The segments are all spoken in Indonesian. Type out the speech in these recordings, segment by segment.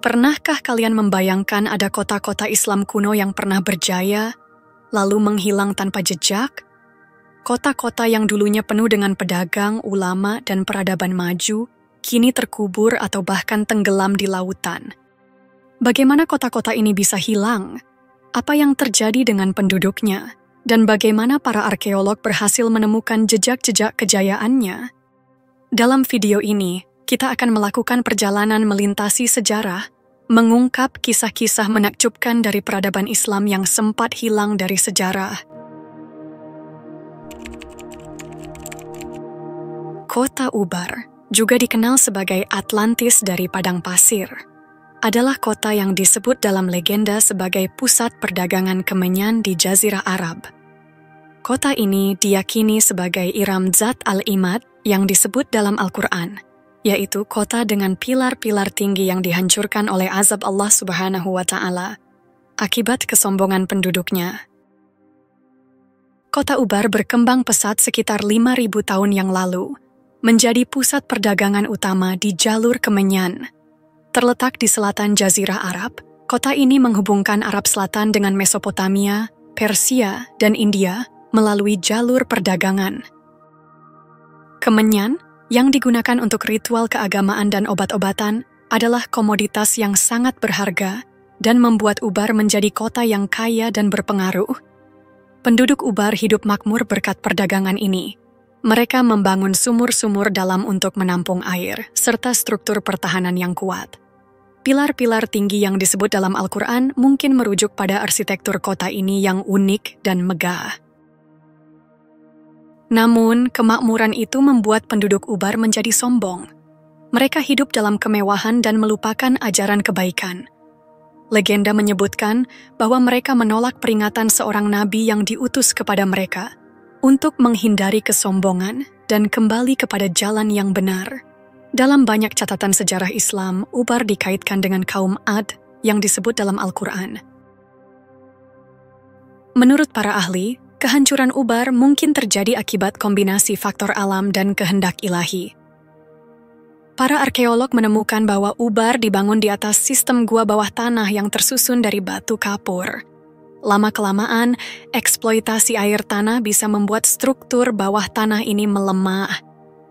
Pernahkah kalian membayangkan ada kota-kota Islam kuno yang pernah berjaya, lalu menghilang tanpa jejak? Kota-kota yang dulunya penuh dengan pedagang, ulama, dan peradaban maju, kini terkubur atau bahkan tenggelam di lautan. Bagaimana kota-kota ini bisa hilang? Apa yang terjadi dengan penduduknya? Dan bagaimana para arkeolog berhasil menemukan jejak-jejak kejayaannya? Dalam video ini, kita akan melakukan perjalanan melintasi sejarah, mengungkap kisah-kisah menakjubkan dari peradaban Islam yang sempat hilang dari sejarah. Kota Ubar, juga dikenal sebagai Atlantis dari padang pasir, adalah kota yang disebut dalam legenda sebagai pusat perdagangan kemenyan di Jazirah Arab. Kota ini diyakini sebagai Iram Zat al-Imad yang disebut dalam Al-Quran, yaitu kota dengan pilar-pilar tinggi yang dihancurkan oleh azab Allah Subhanahu wa Ta'ala akibat kesombongan penduduknya. Kota Ubar berkembang pesat sekitar 5.000 tahun yang lalu, menjadi pusat perdagangan utama di jalur kemenyan. Terletak di selatan Jazirah Arab, kota ini menghubungkan Arab Selatan dengan Mesopotamia, Persia, dan India melalui jalur perdagangan. Kemenyan, yang digunakan untuk ritual keagamaan dan obat-obatan, adalah komoditas yang sangat berharga dan membuat Ubar menjadi kota yang kaya dan berpengaruh. Penduduk Ubar hidup makmur berkat perdagangan ini. Mereka membangun sumur-sumur dalam untuk menampung air, serta struktur pertahanan yang kuat. Pilar-pilar tinggi yang disebut dalam Al-Quran mungkin merujuk pada arsitektur kota ini yang unik dan megah. Namun, kemakmuran itu membuat penduduk Ubar menjadi sombong. Mereka hidup dalam kemewahan dan melupakan ajaran kebaikan. Legenda menyebutkan bahwa mereka menolak peringatan seorang nabi yang diutus kepada mereka untuk menghindari kesombongan dan kembali kepada jalan yang benar. Dalam banyak catatan sejarah Islam, Ubar dikaitkan dengan kaum Ad yang disebut dalam Al-Quran. Menurut para ahli, kehancuran Ubar mungkin terjadi akibat kombinasi faktor alam dan kehendak ilahi. Para arkeolog menemukan bahwa Ubar dibangun di atas sistem gua bawah tanah yang tersusun dari batu kapur. Lama-kelamaan, eksploitasi air tanah bisa membuat struktur bawah tanah ini melemah.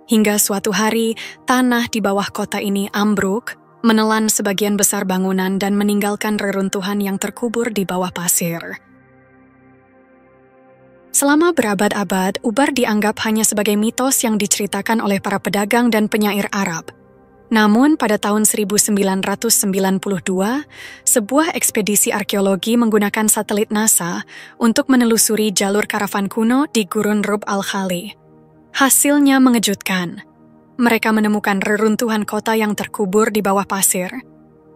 Hingga suatu hari, tanah di bawah kota ini ambruk, menelan sebagian besar bangunan dan meninggalkan reruntuhan yang terkubur di bawah pasir. Selama berabad-abad, Ubar dianggap hanya sebagai mitos yang diceritakan oleh para pedagang dan penyair Arab. Namun, pada tahun 1992, sebuah ekspedisi arkeologi menggunakan satelit NASA untuk menelusuri jalur karavan kuno di Gurun Rub al-Khali. Hasilnya mengejutkan. Mereka menemukan reruntuhan kota yang terkubur di bawah pasir.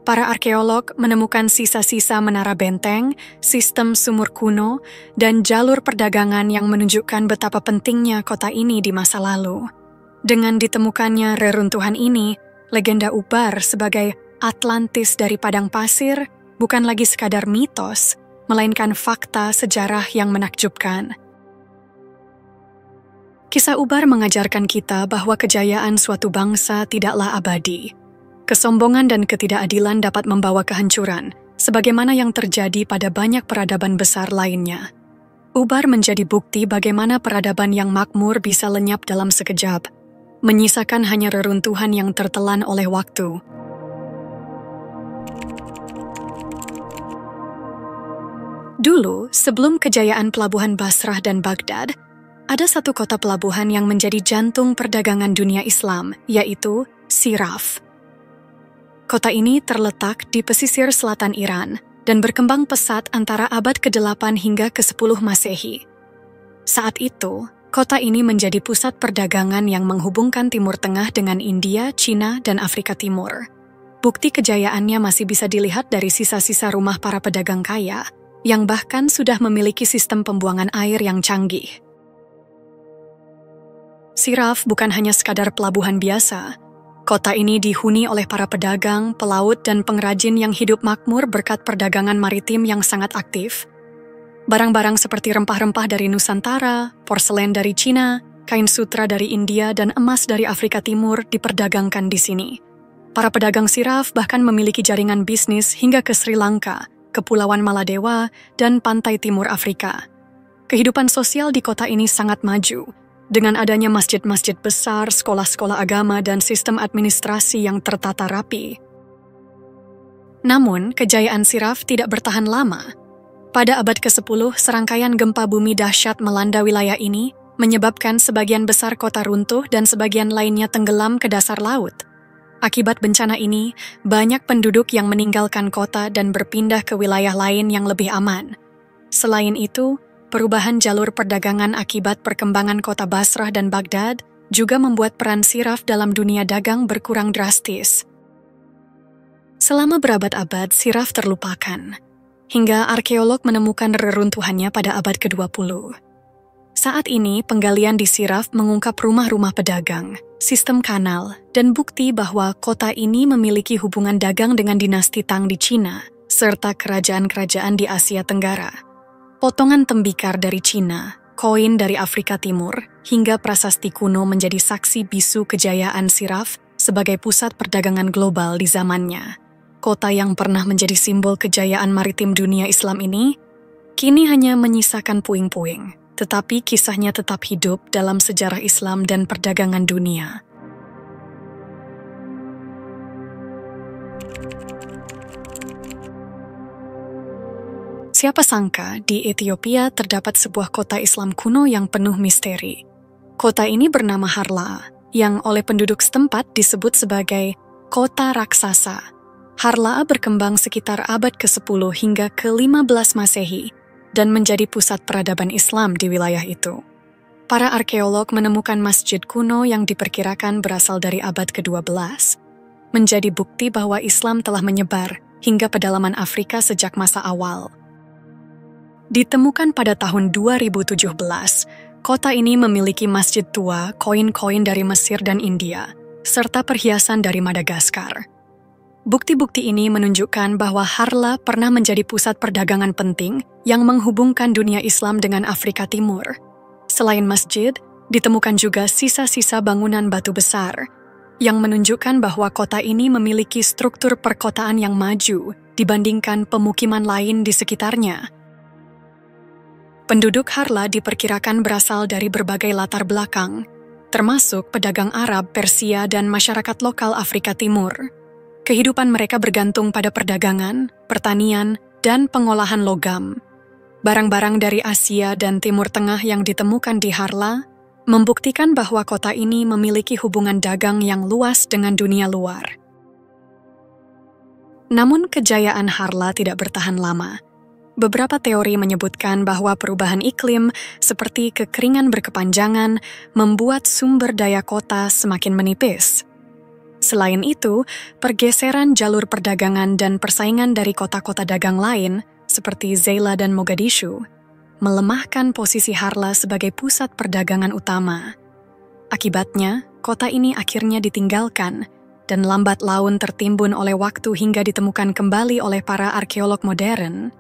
Para arkeolog menemukan sisa-sisa menara benteng, sistem sumur kuno, dan jalur perdagangan yang menunjukkan betapa pentingnya kota ini di masa lalu. Dengan ditemukannya reruntuhan ini, legenda Ubar sebagai Atlantis dari padang pasir bukan lagi sekadar mitos, melainkan fakta sejarah yang menakjubkan. Kisah Ubar mengajarkan kita bahwa kejayaan suatu bangsa tidaklah abadi. Kesombongan dan ketidakadilan dapat membawa kehancuran, sebagaimana yang terjadi pada banyak peradaban besar lainnya. Ubar menjadi bukti bagaimana peradaban yang makmur bisa lenyap dalam sekejap, menyisakan hanya reruntuhan yang tertelan oleh waktu. Dulu, sebelum kejayaan pelabuhan Basrah dan Baghdad, ada satu kota pelabuhan yang menjadi jantung perdagangan dunia Islam, yaitu Siraf. Kota ini terletak di pesisir selatan Iran dan berkembang pesat antara abad ke-8 hingga ke-10 Masehi. Saat itu, kota ini menjadi pusat perdagangan yang menghubungkan Timur Tengah dengan India, Cina, dan Afrika Timur. Bukti kejayaannya masih bisa dilihat dari sisa-sisa rumah para pedagang kaya, yang bahkan sudah memiliki sistem pembuangan air yang canggih. Siraf bukan hanya sekadar pelabuhan biasa. Kota ini dihuni oleh para pedagang, pelaut, dan pengrajin yang hidup makmur berkat perdagangan maritim yang sangat aktif. Barang-barang seperti rempah-rempah dari Nusantara, porselen dari Cina, kain sutra dari India, dan emas dari Afrika Timur diperdagangkan di sini. Para pedagang siraf bahkan memiliki jaringan bisnis hingga ke Sri Lanka, Kepulauan Maladewa, dan pantai timur Afrika. Kehidupan sosial di kota ini sangat maju, dengan adanya masjid-masjid besar, sekolah-sekolah agama, dan sistem administrasi yang tertata rapi. Namun, kejayaan siraf tidak bertahan lama. Pada abad ke-10, serangkaian gempa bumi dahsyat melanda wilayah ini, menyebabkan sebagian besar kota runtuh dan sebagian lainnya tenggelam ke dasar laut. Akibat bencana ini, banyak penduduk yang meninggalkan kota dan berpindah ke wilayah lain yang lebih aman. Selain itu, perubahan jalur perdagangan akibat perkembangan kota Basrah dan Baghdad juga membuat peran siraf dalam dunia dagang berkurang drastis. Selama berabad-abad, siraf terlupakan, hingga arkeolog menemukan reruntuhannya pada abad ke-20. Saat ini, penggalian di Siraf mengungkap rumah-rumah pedagang, sistem kanal, dan bukti bahwa kota ini memiliki hubungan dagang dengan dinasti Tang di Cina, serta kerajaan-kerajaan di Asia Tenggara. Potongan tembikar dari Cina, koin dari Afrika Timur, hingga prasasti kuno menjadi saksi bisu kejayaan Siraf sebagai pusat perdagangan global di zamannya. Kota yang pernah menjadi simbol kejayaan maritim dunia Islam ini, kini hanya menyisakan puing-puing. Tetapi kisahnya tetap hidup dalam sejarah Islam dan perdagangan dunia. Siapa sangka di Ethiopia terdapat sebuah kota Islam kuno yang penuh misteri. Kota ini bernama Harla, yang oleh penduduk setempat disebut sebagai kota raksasa. Harla berkembang sekitar abad ke-10 hingga ke-15 Masehi, dan menjadi pusat peradaban Islam di wilayah itu. Para arkeolog menemukan masjid kuno yang diperkirakan berasal dari abad ke-12, menjadi bukti bahwa Islam telah menyebar hingga pedalaman Afrika sejak masa awal. Ditemukan pada tahun 2017, kota ini memiliki masjid tua, koin-koin dari Mesir dan India, serta perhiasan dari Madagaskar. Bukti-bukti ini menunjukkan bahwa Harla pernah menjadi pusat perdagangan penting yang menghubungkan dunia Islam dengan Afrika Timur. Selain masjid, ditemukan juga sisa-sisa bangunan batu besar, yang menunjukkan bahwa kota ini memiliki struktur perkotaan yang maju dibandingkan pemukiman lain di sekitarnya. Penduduk Harla diperkirakan berasal dari berbagai latar belakang, termasuk pedagang Arab, Persia, dan masyarakat lokal Afrika Timur. Kehidupan mereka bergantung pada perdagangan, pertanian, dan pengolahan logam. Barang-barang dari Asia dan Timur Tengah yang ditemukan di Harla membuktikan bahwa kota ini memiliki hubungan dagang yang luas dengan dunia luar. Namun kejayaan Harla tidak bertahan lama. Beberapa teori menyebutkan bahwa perubahan iklim seperti kekeringan berkepanjangan membuat sumber daya kota semakin menipis. Selain itu, pergeseran jalur perdagangan dan persaingan dari kota-kota dagang lain, seperti Zeila dan Mogadishu, melemahkan posisi Harla sebagai pusat perdagangan utama. Akibatnya, kota ini akhirnya ditinggalkan, dan lambat laun tertimbun oleh waktu hingga ditemukan kembali oleh para arkeolog modern.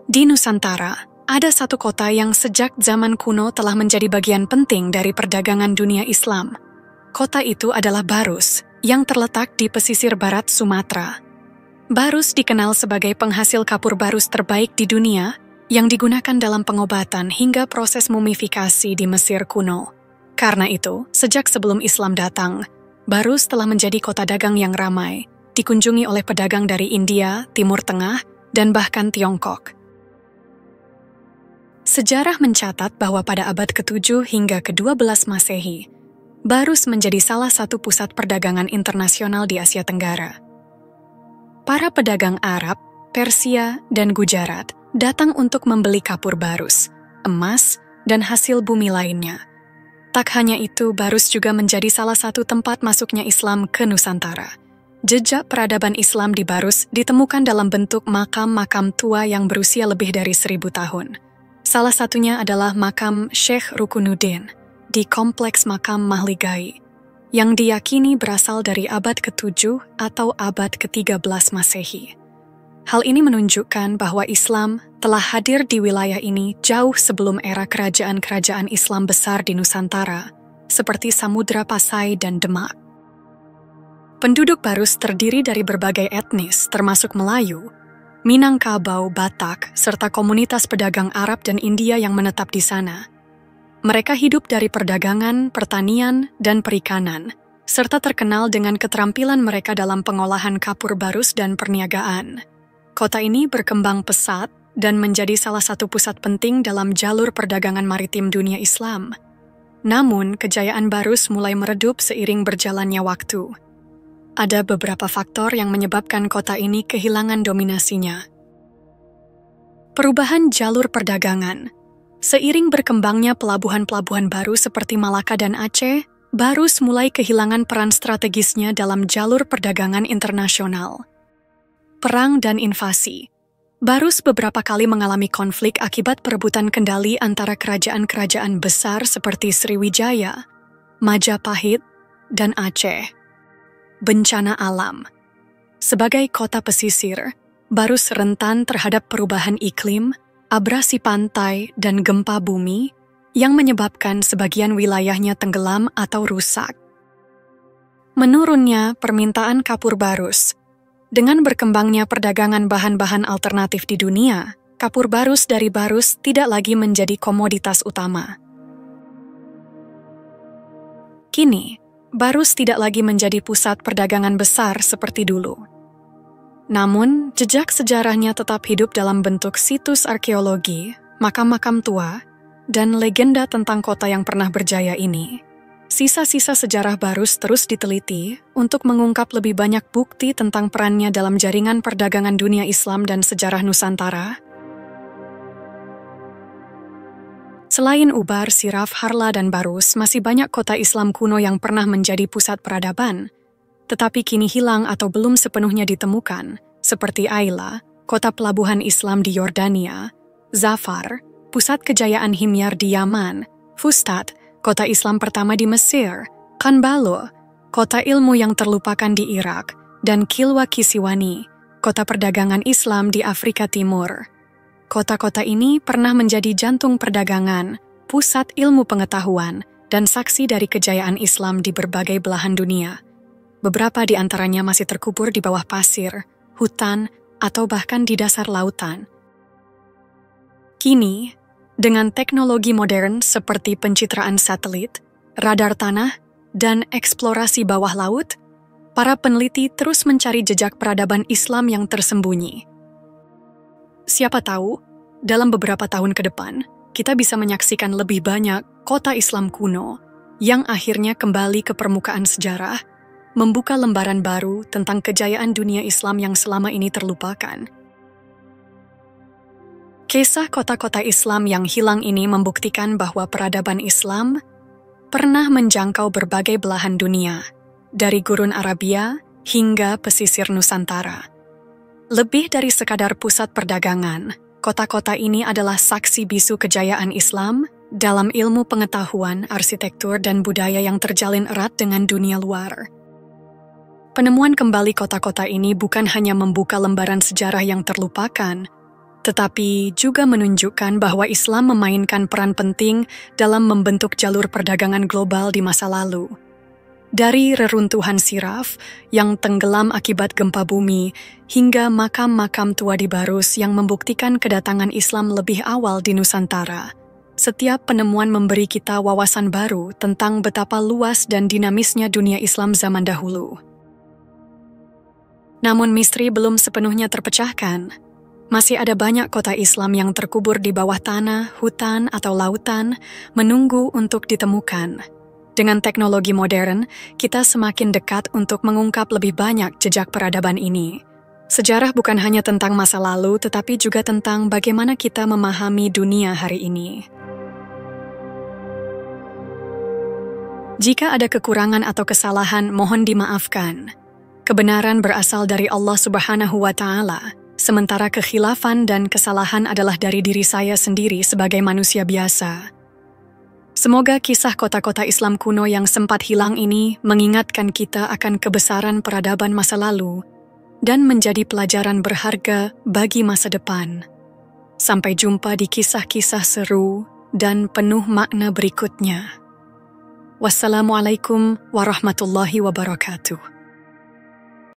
Di Nusantara, ada satu kota yang sejak zaman kuno telah menjadi bagian penting dari perdagangan dunia Islam. Kota itu adalah Barus, yang terletak di pesisir barat Sumatera. Barus dikenal sebagai penghasil kapur barus terbaik di dunia, yang digunakan dalam pengobatan hingga proses mumifikasi di Mesir kuno. Karena itu, sejak sebelum Islam datang, Barus telah menjadi kota dagang yang ramai, dikunjungi oleh pedagang dari India, Timur Tengah, dan bahkan Tiongkok. Sejarah mencatat bahwa pada abad ke-7 hingga ke-12 Masehi, Barus menjadi salah satu pusat perdagangan internasional di Asia Tenggara. Para pedagang Arab, Persia, dan Gujarat datang untuk membeli kapur Barus, emas, dan hasil bumi lainnya. Tak hanya itu, Barus juga menjadi salah satu tempat masuknya Islam ke Nusantara. Jejak peradaban Islam di Barus ditemukan dalam bentuk makam-makam tua yang berusia lebih dari 1000 tahun. Salah satunya adalah makam Syekh Rukunuddin di kompleks makam Mahligai, yang diyakini berasal dari abad ke-7 atau abad ke-13 Masehi. Hal ini menunjukkan bahwa Islam telah hadir di wilayah ini jauh sebelum era kerajaan-kerajaan Islam besar di Nusantara, seperti Samudra Pasai dan Demak. Penduduk Barus terdiri dari berbagai etnis, termasuk Melayu, Minangkabau, Batak, serta komunitas pedagang Arab dan India yang menetap di sana. Mereka hidup dari perdagangan, pertanian, dan perikanan, serta terkenal dengan keterampilan mereka dalam pengolahan kapur barus dan perniagaan. Kota ini berkembang pesat dan menjadi salah satu pusat penting dalam jalur perdagangan maritim dunia Islam. Namun, kejayaan Barus mulai meredup seiring berjalannya waktu. Ada beberapa faktor yang menyebabkan kota ini kehilangan dominasinya. Perubahan jalur perdagangan. Seiring berkembangnya pelabuhan-pelabuhan baru seperti Malaka dan Aceh, Barus mulai kehilangan peran strategisnya dalam jalur perdagangan internasional. Perang dan invasi. Barus beberapa kali mengalami konflik akibat perebutan kendali antara kerajaan-kerajaan besar seperti Sriwijaya, Majapahit, dan Aceh. Bencana alam. Sebagai kota pesisir, Barus rentan terhadap perubahan iklim, abrasi pantai, dan gempa bumi yang menyebabkan sebagian wilayahnya tenggelam atau rusak. Menurunnya permintaan kapur Barus. Dengan berkembangnya perdagangan bahan-bahan alternatif di dunia, kapur barus dari Barus tidak lagi menjadi komoditas utama. Kini, Barus tidak lagi menjadi pusat perdagangan besar seperti dulu. Namun, jejak sejarahnya tetap hidup dalam bentuk situs arkeologi, makam-makam tua, dan legenda tentang kota yang pernah berjaya ini. Sisa-sisa sejarah Barus terus diteliti untuk mengungkap lebih banyak bukti tentang perannya dalam jaringan perdagangan dunia Islam dan sejarah Nusantara. Selain Ubar, Siraf, Harla, dan Barus, masih banyak kota Islam kuno yang pernah menjadi pusat peradaban, tetapi kini hilang atau belum sepenuhnya ditemukan, seperti Aila, kota pelabuhan Islam di Yordania, Zafar, pusat kejayaan Himyar di Yaman, Fustat, kota Islam pertama di Mesir, Kanbalo, kota ilmu yang terlupakan di Irak, dan Kilwa Kisiwani, kota perdagangan Islam di Afrika Timur. Kota-kota ini pernah menjadi jantung perdagangan, pusat ilmu pengetahuan, dan saksi dari kejayaan Islam di berbagai belahan dunia. Beberapa di antaranya masih terkubur di bawah pasir, hutan, atau bahkan di dasar lautan. Kini, dengan teknologi modern seperti pencitraan satelit, radar tanah, dan eksplorasi bawah laut, para peneliti terus mencari jejak peradaban Islam yang tersembunyi. Siapa tahu, dalam beberapa tahun ke depan, kita bisa menyaksikan lebih banyak kota Islam kuno yang akhirnya kembali ke permukaan sejarah, membuka lembaran baru tentang kejayaan dunia Islam yang selama ini terlupakan. Kisah kota-kota Islam yang hilang ini membuktikan bahwa peradaban Islam pernah menjangkau berbagai belahan dunia, dari gurun Arabia hingga pesisir Nusantara. Lebih dari sekadar pusat perdagangan, kota-kota ini adalah saksi bisu kejayaan Islam dalam ilmu pengetahuan, arsitektur, dan budaya yang terjalin erat dengan dunia luar. Penemuan kembali kota-kota ini bukan hanya membuka lembaran sejarah yang terlupakan, tetapi juga menunjukkan bahwa Islam memainkan peran penting dalam membentuk jalur perdagangan global di masa lalu. Dari reruntuhan Siraf yang tenggelam akibat gempa bumi, hingga makam-makam tua di Barus yang membuktikan kedatangan Islam lebih awal di Nusantara, setiap penemuan memberi kita wawasan baru tentang betapa luas dan dinamisnya dunia Islam zaman dahulu. Namun misteri belum sepenuhnya terpecahkan. Masih ada banyak kota Islam yang terkubur di bawah tanah, hutan, atau lautan, menunggu untuk ditemukan. Dengan teknologi modern, kita semakin dekat untuk mengungkap lebih banyak jejak peradaban ini. Sejarah bukan hanya tentang masa lalu, tetapi juga tentang bagaimana kita memahami dunia hari ini. Jika ada kekurangan atau kesalahan, mohon dimaafkan. Kebenaran berasal dari Allah Subhanahu wa Ta'ala. Sementara kekhilafan dan kesalahan adalah dari diri saya sendiri sebagai manusia biasa. Semoga kisah kota-kota Islam kuno yang sempat hilang ini mengingatkan kita akan kebesaran peradaban masa lalu dan menjadi pelajaran berharga bagi masa depan. Sampai jumpa di kisah-kisah seru dan penuh makna berikutnya. Wassalamualaikum warahmatullahi wabarakatuh.